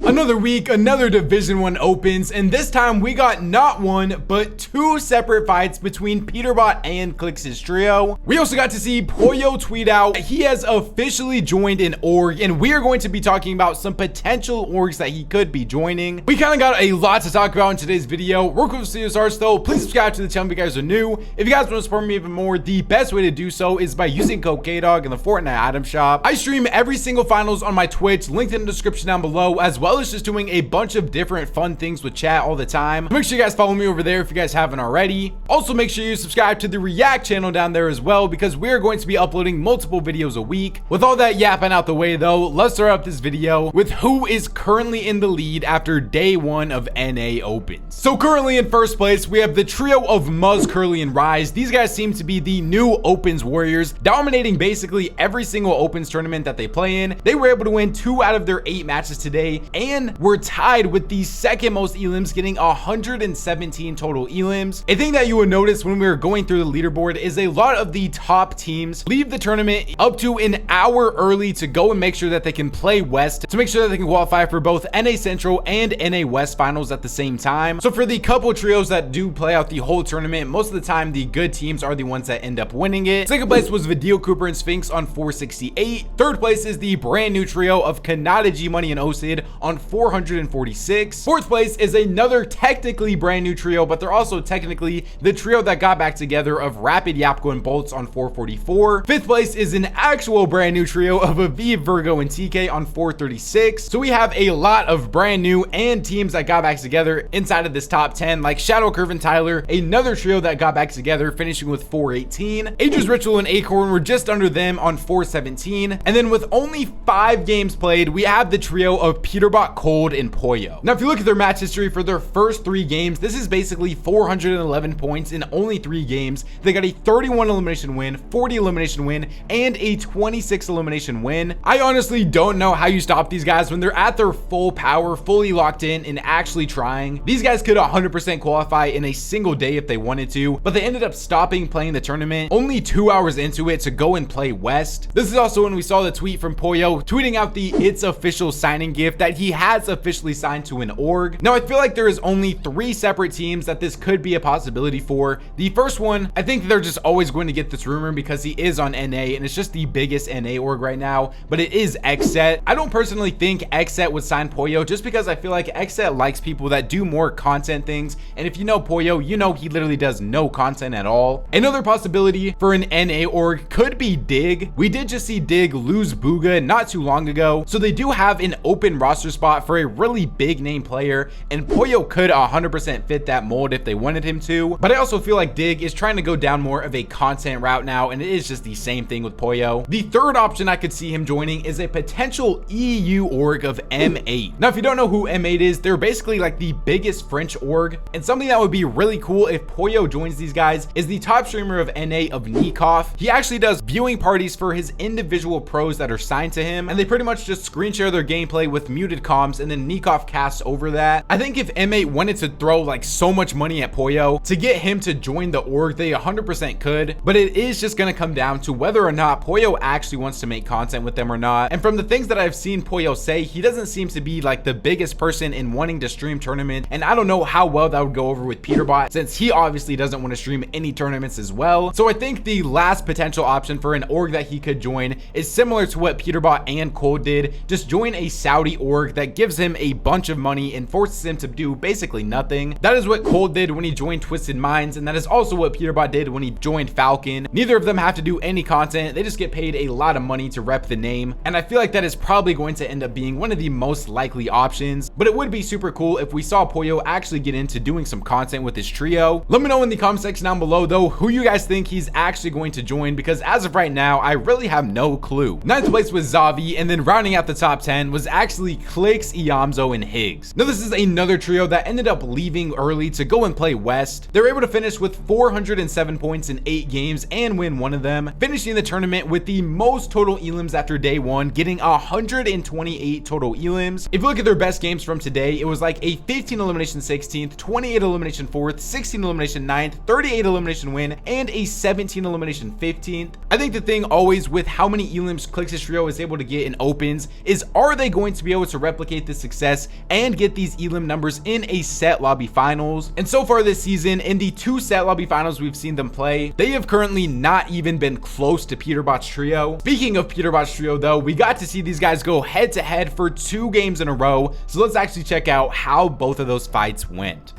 Another week, another Division 1 opens, and this time we got not one, but two separate fights between Peterbot and Clix's trio. We also got to see Pollo tweet out he has officially joined an org, and we are going to be talking about some potential orgs that he could be joining. We kind of got a lot to talk about in today's video. Real quick, video starts though, please subscribe to the channel if you guys are new. If you guys want to support me even more, the best way to do so is by using code KDOG in the Fortnite item shop. I stream every single finals on my Twitch, linked in the description down below, as well as just doing a bunch of different fun things with chat all the time. Make sure you guys follow me over there if you guys haven't already. Also, make sure you subscribe to the React channel down there as well, because we're going to be uploading multiple videos a week. With all that yapping out the way though, let's start up this video with who is currently in the lead after day one of NA opens. So currently in first place, we have the trio of Muzz, Curly, and Rise. These guys seem to be the new opens warriors, dominating basically every single opens tournament that they play in. They were able to win 2 out of their 8 matches today, and were tied with the second most elims, getting 117 total elims. A thing that you would notice when we were going through the leaderboard is a lot of the top teams leave the tournament up to an hour early to go and make sure that they can play West, to make sure that they can qualify for both NA Central and NA West finals at the same time. So for the couple trios that do play out the whole tournament, most of the time the good teams are the ones that end up winning it. Second place was Video Cooper and Sphinx on 468. Third place is the brand new trio of Kanata, G Money, and Osid on 446. Fourth place is another technically brand new trio, but they're also technically the trio that got back together of Rapid, Yapko, and Bolts on 444. Fifth place is an actual brand new trio of Aviv, Virgo, and TK on 436. So we have a lot of brand new and teams that got back together inside of this top 10, like Shadow, Curve, and Tyler, another trio that got back together finishing with 418. Aegis, Ritual, and Acorn were just under them on 417. And then with only 5 games played, we have the trio of Peterbot, Cold, and Pollo. Now if you look at their match history for their first 3 games, this is basically 411 points in only 3 games. They got a 31 elimination win, 40 elimination win, and a 26 elimination win. I honestly don't know how you stop these guys when they're at their full power, fully locked in, and actually trying. These guys could 100% qualify in a single day if they wanted to, but they ended up stopping playing the tournament only 2 hours into it to go and play West. This is also when we saw the tweet from Pollo tweeting out the "It's official" signing gift that he has officially signed to an org. Now I feel like there is only 3 separate teams that this could be a possibility for. The first one, I think they're just always going to get this rumor because he is on NA and it's just the biggest NA org right now, but it is Xset. I don't personally think Xset would sign Pollo just because I feel like Xset likes people that do more content things, and if you know Pollo, you know he literally does no content at all. Another possibility for an NA org could be Dig. We did just see Dig lose Booga not too long ago, so they do have an open roster spot for a really big name player, and Pollo could 100% fit that mold if they wanted him to. But I also feel like Dig is trying to go down more of a content route now, and it is just the same thing with Pollo. The third option I could see him joining is a potential EU org of M8. Now if you don't know who M8 is, they're basically like the biggest French org, and something that would be really cool if Pollo joins these guys is the top streamer of NA of Nikoff. He actually does viewing parties for his individual pros that are signed to him, and they pretty much just screen share their gameplay with muted comms, and then Nikoff casts over that. I think if M8 wanted to throw like so much money at Pollo to get him to join the org, they 100% could, but it is just going to come down to whether or not Pollo actually wants to make content with them or not. And from the things that I've seen Pollo say, he doesn't seem to be like the biggest person in wanting to stream tournament, and I don't know how well that would go over with Peterbot since he obviously doesn't want to stream any tournaments as well. So I think the last potential option for an org that he could join is similar to what Peterbot and Cold did. Just join a Saudi org that gives him a bunch of money and forces him to do basically nothing. That is what Cold did when he joined Twisted Minds, and that is also what Peterbot did when he joined Falcon. Neither of them have to do any content, they just get paid a lot of money to rep the name, and I feel like that is probably going to end up being one of the most likely options. But it would be super cool if we saw Pollo actually get into doing some content with his trio. Let me know in the comment section down below though who you guys think he's actually going to join, because as of right now I really have no clue. Ninth place was Zavi, and then rounding out the top 10 was actually Clix, Iamzo, and Higgs. Now this is another trio that ended up leaving early to go and play West. They were able to finish with 407 points in 8 games and win 1 of them, finishing the tournament with the most total elims after day 1, getting 128 total elims. If you look at their best games from today, it was like a 15 elimination 16th, 28 elimination 4th, 16 elimination 9th, 38 elimination win, and a 17 elimination 15th. I think the thing always with how many elims Clix's trio is able to get in opens is, are they going to be able to replicate this success and get these elim numbers in a set lobby finals? And so far this season, in the 2 set lobby finals we've seen them play, they have currently not even been close to Peterbot's trio. Speaking of Peterbot's trio though, we got to see these guys go head to head for 2 games in a row. So let's actually check out how both of those fights went.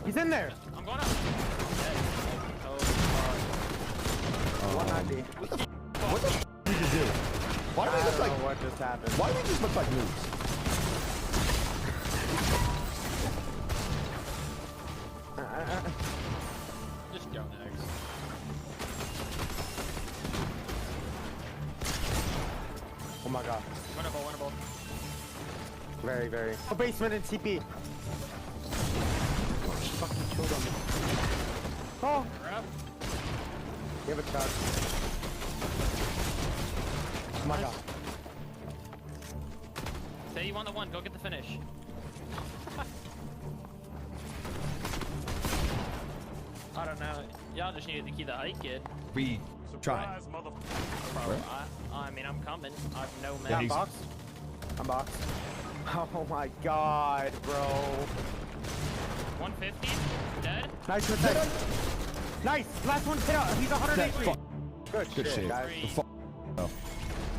He's in there. I'm going up. What the f did you do? Why do we look like what just happened? Why do we just look like noobs? Just go next. Oh my god. Winnable. Very, very. Oh, basement and TP. Fucking killed on me. Oh. Grab. You have a charge. Oh my god. Say you want the one, go get the finish. I don't know. Y'all just needed to keep the height, kid. We try. Bro, I mean, I'm coming. I've no Yeah, man. I'm boxed. I'm boxed. Oh my god, bro. 150. Dead. Nice mistake. Nice. Last one hit out. He's 183. Good shit, guys.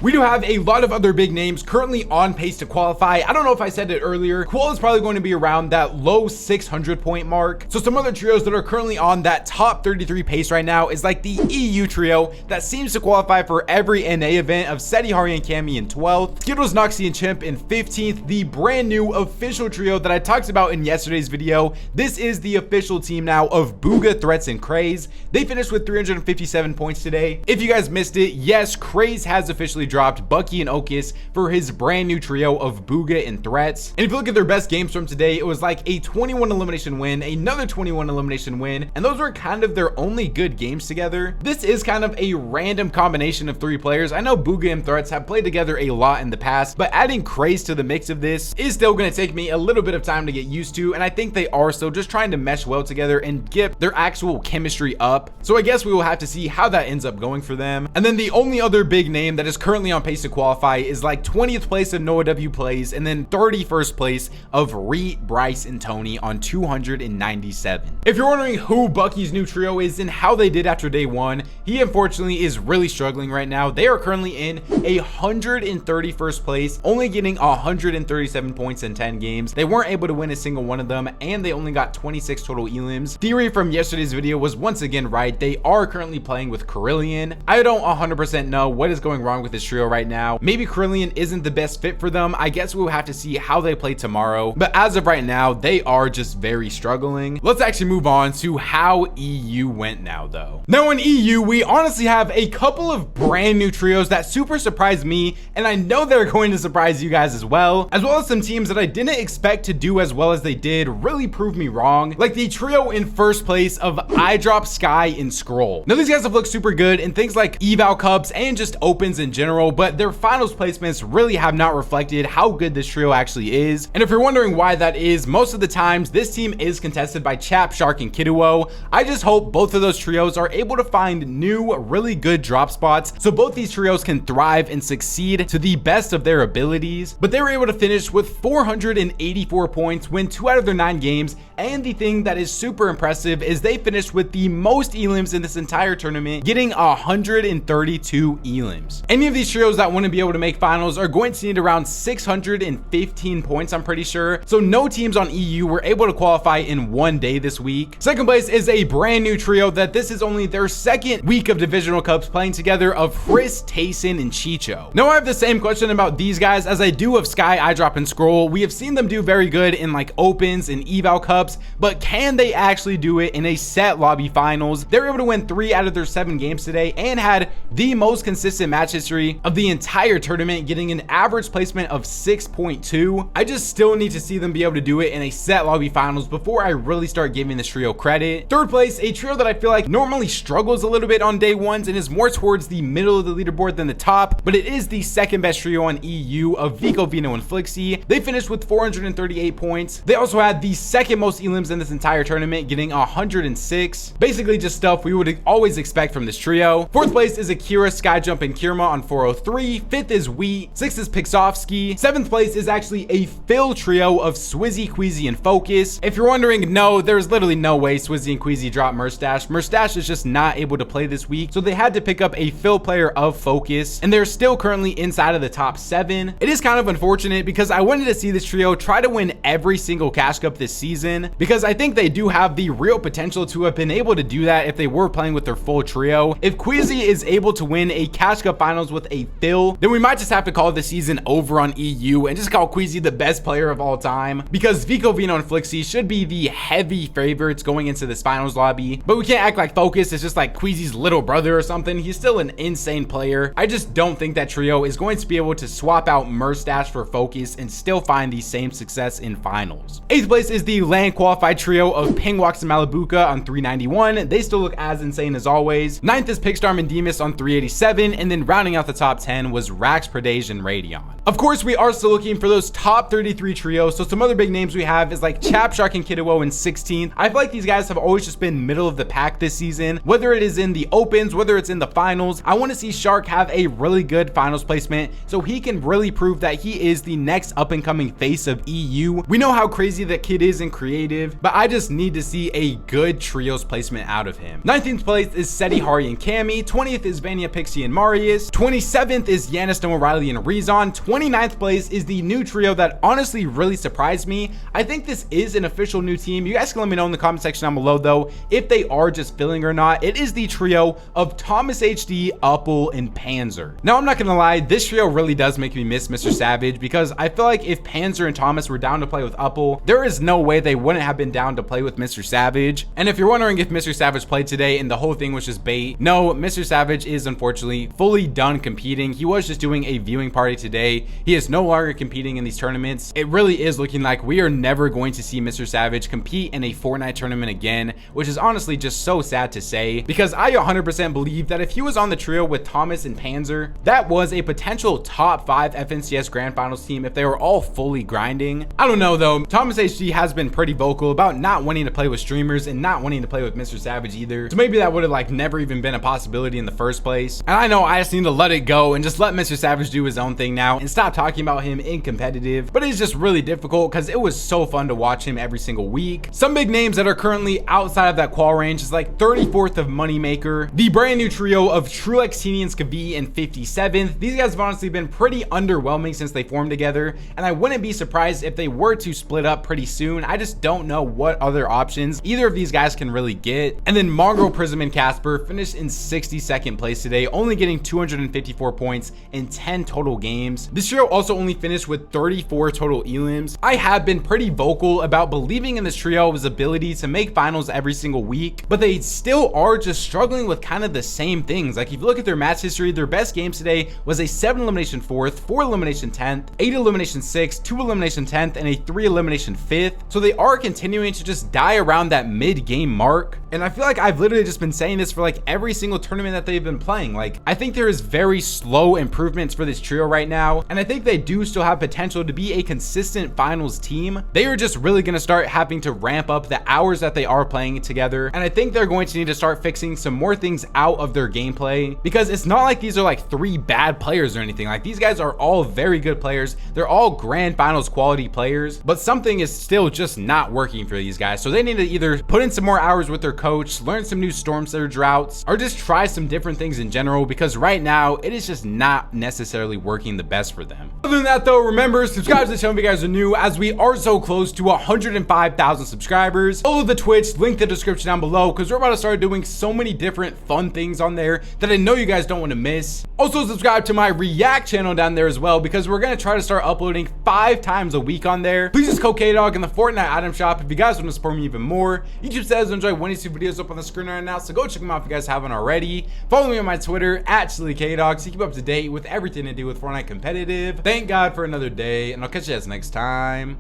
We do have a lot of other big names currently on pace to qualify. I don't know if I said it earlier. Qual is probably going to be around that low 600 point mark. So some other trios that are currently on that top 33 pace right now is like the EU trio that seems to qualify for every NA event of Seti, Hari, and Cammy in 12th. Skittles, Noxie, and Chimp in 15th. The brand new official trio that I talked about in yesterday's video. This is the official team now of Booga, Threats, and Craze. They finished with 357 points today. If you guys missed it, yes, Craze has officially dropped Bucky and Okus for his brand new trio of Booga and Threats. And if you look at their best games from today, it was like a 21 elimination win, another 21 elimination win, and those were kind of their only good games together. This is kind of a random combination of 3 players. I know Booga and Threats have played together a lot in the past, but adding Craze to the mix of this is still going to take me a little bit of time to get used to, and I think they are still just trying to mesh well together and get their actual chemistry up. So I guess we will have to see how that ends up going for them. And then the only other big name that is currently on pace to qualify is like 20th place of Noah W plays, and then 31st place of Reet, Bryce, and Tony on 297. If you're wondering who Bucky's new trio is and how they did after day 1, he unfortunately is really struggling right now. They are currently in 131st place, only getting 137 points in 10 games. They weren't able to win a single one of them, and they only got 26 total elims. Theory from yesterday's video was once again right. They are currently playing with Carillion. I don't 100% know what is going wrong with this trio right now. Maybe Carillion isn't the best fit for them. I guess we'll have to see how they play tomorrow, but as of right now, they are just very struggling. Let's actually move on to how EU went now though. Now in EU, we honestly have a couple of brand new trios that super surprised me, and I know they're going to surprise you guys as well as some teams that I didn't expect to do as well as they did really proved me wrong, like the trio in first place of iDrop, Sky, and Scroll. Now these guys have looked super good in things like eval cups and just opens in general, but their finals placements really have not reflected how good this trio actually is. And if you're wondering why that is, most of the times this team is contested by Chap, Shark, and Kiduo. I just hope both of those trios are able to find new really good drop spots so both these trios can thrive and succeed to the best of their abilities. But they were able to finish with 484 points, win 2 out of their 9 games, and the thing that is super impressive is they finished with the most elims in this entire tournament, getting 132 elims. Any of these trios that want to be able to make finals are going to need around 615 points, I'm pretty sure. So no teams on EU were able to qualify in one day this week. Second place is a brand new trio that this is only their second week of divisional cups playing together of Frisk, Tayson, and Chicho. Now I have the same question about these guys as I do of Sky, iDrop, and Scroll. We have seen them do very good in like opens and eval cups, but can they actually do it in a set lobby finals? They were able to win 3 out of their 7 games today and had the most consistent match history history of the entire tournament, getting an average placement of 6.2. I just still need to see them be able to do it in a set lobby finals before I really start giving this trio credit. Third place, a trio that I feel like normally struggles a little bit on day ones and is more towards the middle of the leaderboard than the top, but it is the second best trio on EU of Vico, Vino, and Flixie. They finished with 438 points. They also had the second most elims in this entire tournament, getting 106. Basically just stuff we would always expect from this trio. Fourth place is Akira, Skyjump, and Kirma on 403. Fifth is Wheat. Sixth is Pixovsky. Seventh place is actually a fill trio of Swizzy, Queasy, and Focus. If you're wondering, no, there's literally no way Swizzy and Queasy drop Murstache. Murstache is just not able to play this week, so they had to pick up a fill player of Focus, and they're still currently inside of the top 7. It is kind of unfortunate because I wanted to see this trio try to win every single Cash Cup this season, because I think they do have the real potential to have been able to do that if they were playing with their full trio. If Queasy is able to win a Cash Cup finals with a fill, then we might just have to call the season over on EU and just call Queasy the best player of all time, because Vico, Vino, and Flixie should be the heavy favorites going into this finals lobby. But we can't act like Focus is just like Queasy's little brother or something. He's still an insane player. I just don't think that trio is going to be able to swap out Murstache for Focus and still find the same success in finals. Eighth place is the land qualified trio of Pingwax and Malibuka on 391. They still look as insane as always. Ninth is Pigstorm and Demus on 387, and then rounding out the top 10 was Rax, Predage, and Radeon. Of course, we are still looking for those top 33 trios, so some other big names we have is like Chap, Shark, and Kiddo in 16th. I feel like these guys have always just been middle of the pack this season, whether it is in the opens, whether it's in the finals. I want to see Shark have a really good finals placement so he can really prove that he is the next up and coming face of EU. We know how crazy that kid is and creative, but I just need to see a good trios placement out of him. 19th place is Seti, Hari, and Cammy. 20th is Vania, Pixie, and Marius. 27th is Yanis, Noah, Riley, and Rezon. 29th place is the new trio that honestly really surprised me. I think this is an official new team. You guys can let me know in the comment section down below though if they are just filling or not. It is the trio of Thomas HD, Uppel, and Panzer. Now I'm not gonna lie, this trio really does make me miss Mr. Savage, because I feel like if Panzer and Thomas were down to play with Uppel, there is no way they wouldn't have been down to play with Mr. Savage. And if you're wondering if Mr. Savage played today and the whole thing was just bait, no, Mr. Savage is unfortunately fully done competing. He was just doing a viewing party today. He is no longer competing in these tournaments. It really is looking like we are never going to see Mr. Savage compete in a Fortnite tournament again, which is honestly just so sad to say, because I 100% believe that if he was on the trio with Thomas and Panzer, that was a potential top 5 FNCS Grand Finals team if they were all fully grinding. I don't know though, Thomas HD has been pretty vocal about not wanting to play with streamers and not wanting to play with Mr. Savage either, so maybe that would have like never even been a possibility in the first place. And I know I just need to let it go and just let Mr. Savage do his own thing now and stop talking about him in competitive, but it's just really difficult because it was so fun to watch him every single week. Some big names that are currently outside of that qual range is like 34th of Moneymaker, the brand new trio of Truex, Teeny, and Skavi in 57th. These guys have honestly been pretty underwhelming since they formed together, and I wouldn't be surprised if they were to split up pretty soon. I just don't know what other options either of these guys can really get. And then Mongrel, Prism, and Casper finished in 62nd place today, only getting 254 points in 10 total games. This trio also only finished with 34 total elims. I have been pretty vocal about believing in this trio's ability to make finals every single week, but they still are just struggling with kind of the same things. Like if you look at their match history, their best games today was a 7 elimination 4th, 4 elimination 10th, 8 elimination 6th, 2 elimination 10th, and a 3 elimination 5th. So they are continuing to just die around that mid-game mark. And I feel like I've literally just been saying this for like every single tournament that they've been playing. Like I think there is very slow improvements for this trio right now, and I think they do still have potential to be a consistent finals team. They are just really going to start having to ramp up the hours that they are playing together, and I think they're going to need to start fixing some more things out of their gameplay, because it's not like these are like 3 bad players or anything. Like these guys are all very good players. They're all grand finals quality players, but something is still just not working for these guys. So they need to either put in some more hours with their coach, learn some new storm surge routes, or just try some different things in general, because right now it is just not necessarily working the best for them. Other than that though, remember, subscribe to the channel if you guys are new, as we are so close to 105,000 subscribers. Follow the Twitch, link the description down below, because we're about to start doing so many different fun things on there that I know you guys don't want to miss. Also subscribe to my React channel down there as well, because we're going to try to start uploading 5 times a week on there. Please use code KDOG in the Fortnite item shop if you guys want to support me even more. YouTube says enjoy 1 to YouTube videos up on the screen right now, so go check them out if you guys haven't already. Follow me on my Twitter at ChiliKDog to keep up to date with everything to do with Fortnite competitive. Thank God for another day, and I'll catch you guys next time.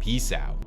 Peace out.